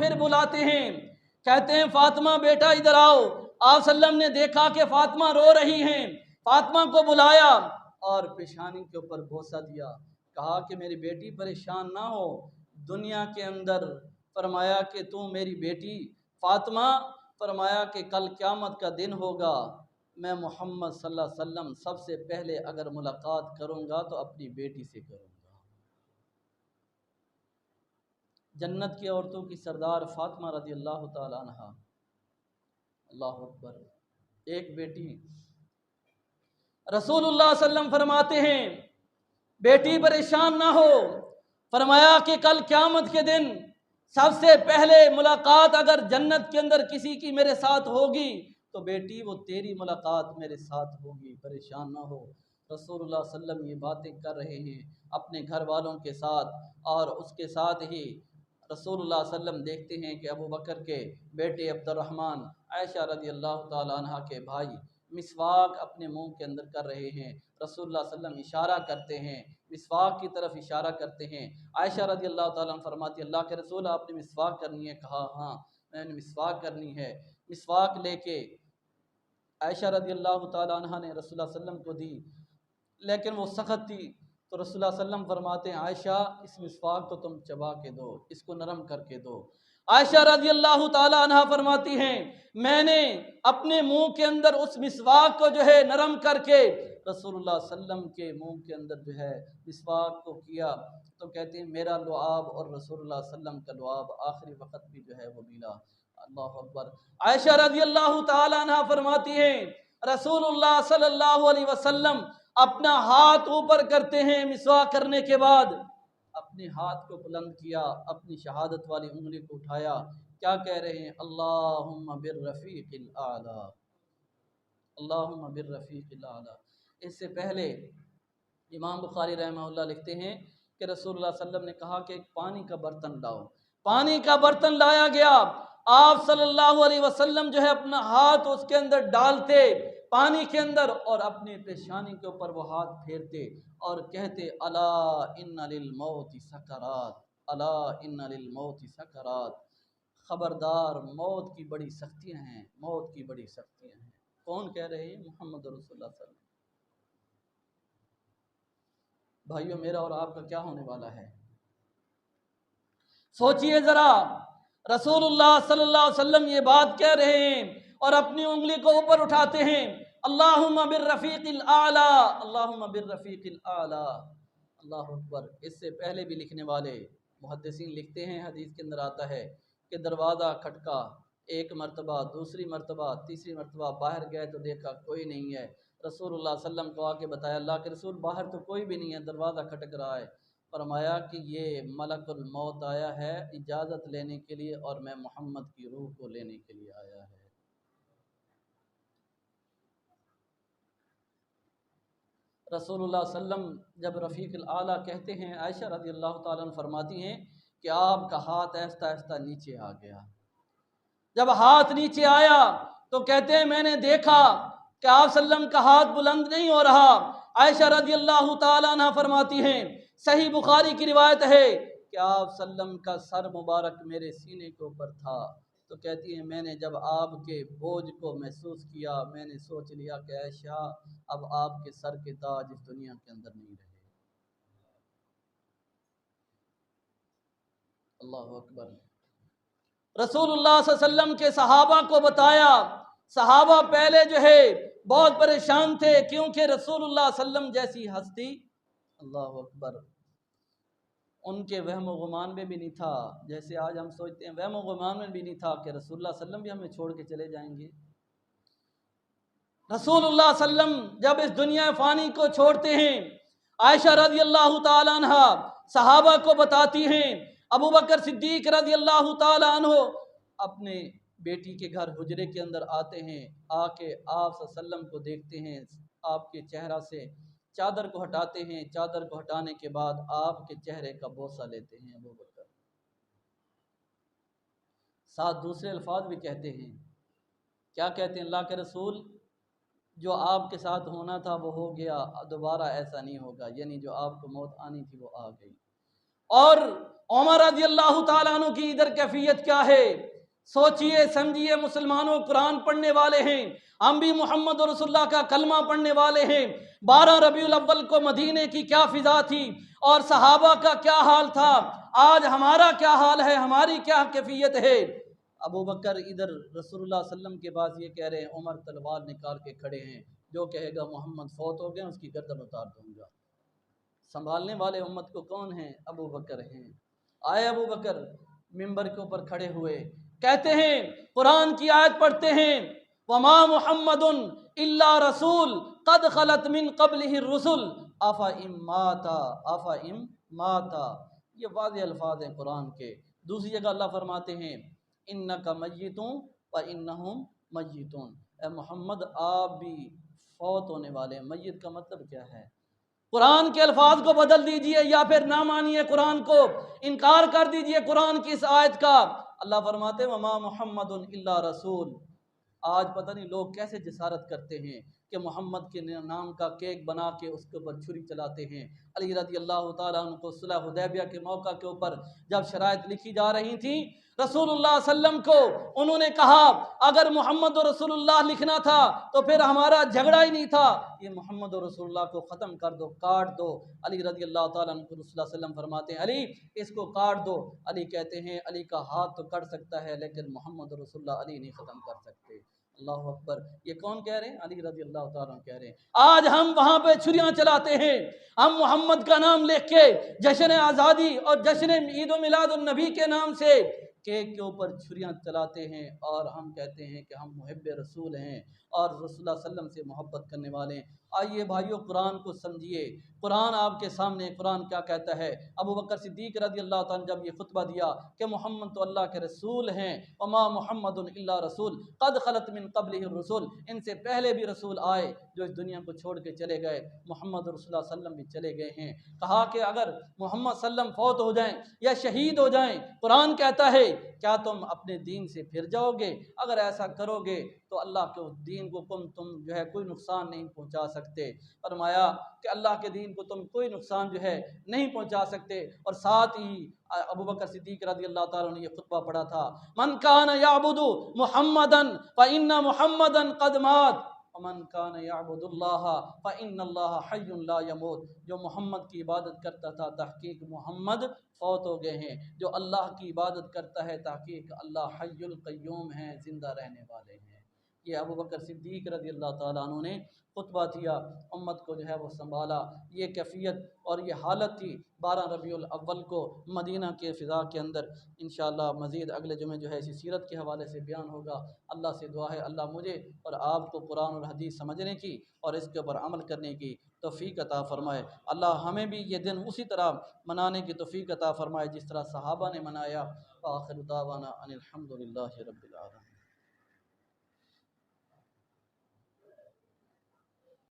پھر بلاتے ہیں، کہتے ہیں فاطمہ بیٹا ادھر آؤ۔ آپ صلی اللہ علیہ وسلم نے دیکھا کہ فاطمہ رو رہی ہیں، فاطمہ کو بلایا اور پیشانی کے اوپر بوسہ دیا، کہا کہ میری بیٹی پریشان نہ ہو، دنیا کے اندر فرمایا کہ تو میری بیٹی فاطمہ، فرمایا کہ کل قیامت کا دن ہوگا، میں محمد صلی اللہ علیہ وسلم سب سے پہلے اگر ملاقات کروں گا تو اپنی بیٹی سے کروں گا۔ جنت کی عورتوں کی سردار فاطمہ رضی اللہ تعالی عنہا، اللہ اکبر، ایک بیٹی، رسول اللہ صلی اللہ علیہ وسلم فرماتے ہیں بیٹی پریشان نہ ہو، فرمایا کہ کل قیامت کے دن سب سے پہلے ملاقات اگر جنت کے اندر کسی کی میرے ساتھ ہوگی تو بیٹی وہ تیری ملاقات میرے ساتھ ہوگی، پریشان نہ ہو۔ رسول اللہ صلی اللہ علیہ وسلم یہ باتیں کر رہے ہیں اپنے گھر والوں کے ساتھ، اور اس کے ساتھ ہی رسول اللہ صلی اللہ علیہ وسلم دیکھتے ہیں کہ ابو بکر کے بیٹے عبد الرحمن، عائشہ رضی اللہ تعالی عنہ کے بھائی مسواک اپنے منہ کے اندر کر رہے ہیں، رسول اللہ صلی اللہ علیہ وسلم اشارہ کرتے ہیں، مسواک کی طرف اشارہ کرتے ہیں۔ عائشہ رضی اللہ تعالیٰ عنہ فرماتی اللہ کے رسول آپ نے مسواک کرنی ہے؟ کہا ہاں میں نے مسواک کرنی ہے۔ مسواک لے کے عائشہ رضی اللہ تعالیٰ عنہ نے رسول اللہ صلی اللہ علیہ وسلم کو دی، لیکن وہ سخت تھی، تو رسول اللہ صلی اللہ علیہ وسلم فرماتے ہیں عائشہ اس مسواک کو تم چبا کے دو، اس کو نرم کر کے دو۔ عائشہ رضی اللہ تعالیٰ عنہ فرماتی ہیں میں نے اپنے منہ کے اندر اس مسواک کو جو ہے نرم کر کے رسول اللہ صلی اللہ علیہ وسلم کے منہ کے اندر جو ہے مسواک کو کیا، تو کہتے ہیں میرا لعاب اور رسول اللہ صلی اللہ علیہ وسلم کا لعاب آخری وقت بھی جو ہے وہ ملا۔ اللہ اکبر۔ عائشہ رضی اللہ تعالیٰ عنہ فرماتی ہیں رسول اللہ صلی اللہ علیہ وسلم اپنا ہاتھ اوپر کرتے ہیں، مسواک کرنے کے بعد اپنے ہاتھ کو بلند کیا، اپنی شہادت والی انگلی کو اٹھایا، کیا کہہ رہے ہیں اللہم بالرفیق الاعلی، اللہم بالرفیق الاعلی۔ اس سے پہلے امام بخاری رحمہ اللہ لکھتے ہیں کہ رسول اللہ صلی اللہ علیہ وسلم نے کہا کہ ایک پانی کا برتن لاؤ، پانی کا برتن لایا گیا، آپ صلی اللہ علیہ وسلم جو ہے اپنا ہاتھ اس کے اندر ڈالتے پانی کے اندر اور اپنی پیشانی کے اوپر وہ ہاتھ پھیرتے اور کہتے الا ان للموت سکرات، الا ان للموت سکرات، خبردار موت کی بڑی سختیاں ہیں، موت کی بڑی سختیاں ہیں۔ کون کہہ رہے ہیں؟ محمد رسول اللہ صلی اللہ علیہ وسلم۔ بھائیو میرا اور آپ کا کیا ہونے والا ہے؟ سوچئے ذرا، رسول اللہ صلی اللہ علیہ وسلم یہ بات کہہ رہے ہیں اور اپنی انگلی کو اوپر اٹھاتے ہیں اللہم بالرفیق الاعلی، اللہم بالرفیق الاعلی، اللہ اکبر۔ اس سے پہلے بھی لکھنے والے محدثین لکھتے ہیں، حدیث کے اندر آتا ہے کہ دروازہ کھٹکا ایک مرتبہ، دوسری مرتبہ، تیسری مرتبہ، باہر گئے تو دیکھا کوئی نہیں ہے، رسول اللہ صلی اللہ علیہ وسلم کو آ کے بتایا اللہ کے رسول باہر تو کوئی بھی نہیں ہے، دروازہ کھٹک رہا ہے۔ فرمایا کہ یہ ملک الموت آیا ہے اجازت لینے کے لیے اور میں محمد کی روح کو لینے کے لیے آیا ہے۔ رسول اللہ صلی اللہ علیہ وسلم جب رفیق الاعلیٰ کہتے ہیں، عائشہ رضی اللہ تعالیٰ عنہ فرماتی ہیں کہ آپ کا ہاتھ آہستہ آہستہ نیچے آ گیا۔ جب ہاتھ نیچے آیا تو کہتے ہیں میں نے دیکھا کہ آپ صلی اللہ علیہ وسلم کا ہاتھ بلند نہیں ہو رہا۔ عائشہ رضی اللہ تعالیٰ عنہ فرماتی ہیں، صحیح بخاری کی روایت ہے کہ آپ صلی اللہ علیہ وسلم کا سر مبارک میرے سینے کے اوپر تھا، تو کہتی ہیں میں نے جب آپ کے بوجھ کو محسوس کیا میں نے سوچ لیا کہ عائشہ اب آپ کے سر کے تاج اس دنیا کے اندر نہیں رہے۔ اللہ اکبر۔ رسول اللہ صلی اللہ علیہ وسلم کے صحابہ کو بتایا، صحابہ پہلے جو ہے بہت پریشان تھے کیونکہ رسول اللہ صلی اللہ علیہ وسلم جیسی ہستی، اللہ اکبر، ان کے وہم و گمان میں بھی نہیں تھا، جیسے آج ہم سوچتے ہیں وہم و گمان میں بھی نہیں تھا کہ رسول اللہ صلی اللہ علیہ وسلم بھی ہمیں چھوڑ کے چلے جائیں گے۔ رسول اللہ صلی اللہ علیہ وسلم جب اس دنیا فانی کو چھوڑتے ہیں، عائشہ رضی اللہ تعالیٰ عنہ صحابہ کو بتاتی ہیں، ابو بکر صدیق رضی اللہ تعالیٰ عنہ اپنے بیٹی کے گھر حجرے کے اندر آتے ہیں، آ کے آپ صلی اللہ علیہ وسلم کو دیکھتے ہیں، آپ کے چہرہ سے چادر کو ہٹاتے ہیں، چادر کو ہٹانے کے بعد آپ کے چہرے کا بوسہ لیتے ہیں ابو بکر، ساتھ دوسرے الفاظ بھی کہتے ہیں، کیا کہتے ہیں اللہ کے رسول جو آپ کے ساتھ ہونا تھا وہ ہو گیا، دوبارہ ایسا نہیں ہوگا، یعنی جو آپ کو موت آنی تھی وہ آ گئی۔ اور عمر رضی اللہ تعالیٰ عنہ کی ادھر کیفیت کیا ہے؟ سوچئے سمجھیے، مسلمانوں قرآن پڑھنے والے ہیں، ہم بھی محمد رسول اللہ کا کلمہ پڑھنے والے ہیں۔ 12 ربیع الاول کو مدینے کی کیا فضا تھی اور صحابہ کا کیا حال تھا، آج ہمارا کیا حال ہے، ہماری کیا کیفیت ہے؟ ابو بکر ادھر رسول اللہ صلی اللہ علیہ وسلم کے پاس یہ کہہ رہے ہیں، عمر تلوار نکال کے کھڑے ہیں، جو کہے گا محمد فوت ہو گئے اس کی گردن اتار دوں گا۔ سنبھالنے والے امت کو کون ہیں؟ ابو بکر ہیں۔ آئے ابو بکر ممبر کے اوپر کھڑے ہوئے، کہتے ہیں، قرآن کی آیت پڑھتے ہیں، وما محمد الا رسول قد خلت من قبلہ الرسل افإن ماتا۔ یہ واضح الفاظ ہیں قرآن کے۔ دوسری جگہ اللہ فرماتے ہیں، انک میتون وانہم میتون، اے محمد آپ بھی فوت ہونے والے ہیں۔ میت کا مطلب کیا ہے؟ قرآن کے الفاظ کو بدل دیجئے یا پھر نہ مانیے قرآن کو، انکار کر دیجئے قرآن کی اس آیت کا۔ اللہ فرماتے ہیں وما محمد الا رسول۔ آج پتہ نہیں لوگ کیسے جسارت کرتے ہیں کہ محمد کے نام کا کیک بنا کے اس کے اوپر چھری چلاتے ہیں۔ علی رضی اللہ تعالیٰ عنہ کو صلح حدیبیہ کے موقع کے اوپر جب شرائط لکھی جا رہی تھیں، رسول اللہ صلی اللہ علیہ وسلم کو انہوں نے کہا اگر محمد رسول اللہ لکھنا تھا تو پھر ہمارا جھگڑا ہی نہیں تھا، یہ محمد رسول اللہ کو ختم کر دو، کاٹ دو۔ علی رضی اللہ تعالیٰ عنہ کو رسول اللہ صلی اللہ علیہ وسلم فرماتے ہیں علی اس کو کاٹ دو۔ علی کہتے ہیں علی کا ہاتھ تو کٹ سکتا ہے لیکن محمد رسول اللہ علی نہیں ختم کر سکتے۔ اللہ اکبر۔ یہ کون کہہ رہے ہیں؟ علی رضی اللہ تعالیٰ عنہ کہہ رہے ہیں۔ آج ہم وہاں پہ چھریاں چلاتے ہیں، ہم محمد کا نام لکھ کے جشن آزادی اور جشن عید و میلاد النبی کے نام سے کیک کے اوپر چھریاں چلاتے ہیں اور ہم کہتے ہیں کہ ہم محب رسول ہیں اور رسول اللہ صلی اللہ علیہ وسلم سے محبت کرنے والے ہیں۔ آئیے بھائیو قرآن کو سمجھیے، قرآن آپ کے سامنے، قرآن کیا کہتا ہے؟ ابو بکر صدیق رضی اللہ تعالیٰ جب یہ خطبہ دیا کہ محمد تو اللہ کے رسول ہیں، وما محمد الا رسول قد خلت من قبلہ الرسل، ان سے پہلے بھی رسول آئے جو اس دنیا کو چھوڑ کے چلے گئے، محمد رسول اللہ صلی اللہ علیہ وسلم بھی چلے گئے ہیں۔ کہا کہ اگر محمد صلی اللہ علیہ وسلم فوت ہو جائیں یا شہید ہو جائیں، قرآن کہتا ہے کیا تم اپنے دین سے پھر جاؤ گے؟ اگر ایسا کرو گے تو اللہ کے دین کو تم جو ہے کوئی نقصان نہیں پہنچا سکتے۔ فرمایا کہ اللہ کے دین کو تم کوئی نقصان جو ہے نہیں پہنچا سکتے۔ اور ساتھ ہی ابو بکر صدیق رضی اللہ تعالیٰ نے یہ خطبہ پڑھا تھا، من کان یعبد محمدا فإن محمدا قد مات ومن کان یعبد اللہ فإن اللہ حی لا یموت۔ جو محمد کی عبادت کرتا تھا تحقیق محمد فوت ہو گئے ہیں، جو اللہ کی عبادت کرتا ہے تحقیق اللہ حی القیوم ہیں، زندہ رہنے والے ہیں۔ یہ ابو بکر صدیق رضی اللہ تعالیٰ عنہ نے خطبہ دیا، امت کو جو ہے وہ سنبھالا۔ یہ کیفیت اور یہ حالت تھی 12 ربیع الاول کو مدینہ کے فضا کے اندر۔ انشاءاللہ مزید اگلے جمعے جو ہے اسی سیرت کے حوالے سے بیان ہوگا۔ اللہ سے دعا ہے اللہ مجھے اور آپ کو قرآن اور حدیث سمجھنے کی اور اس کے اوپر عمل کرنے کی توفیق عطا فرمائے۔ اللہ ہمیں بھی یہ دن اسی طرح منانے کی توفیق عطا فرمائے جس طرح صحابہ نے منایا۔ وآخر دعوانا ان الحمد للہ رب العالمین۔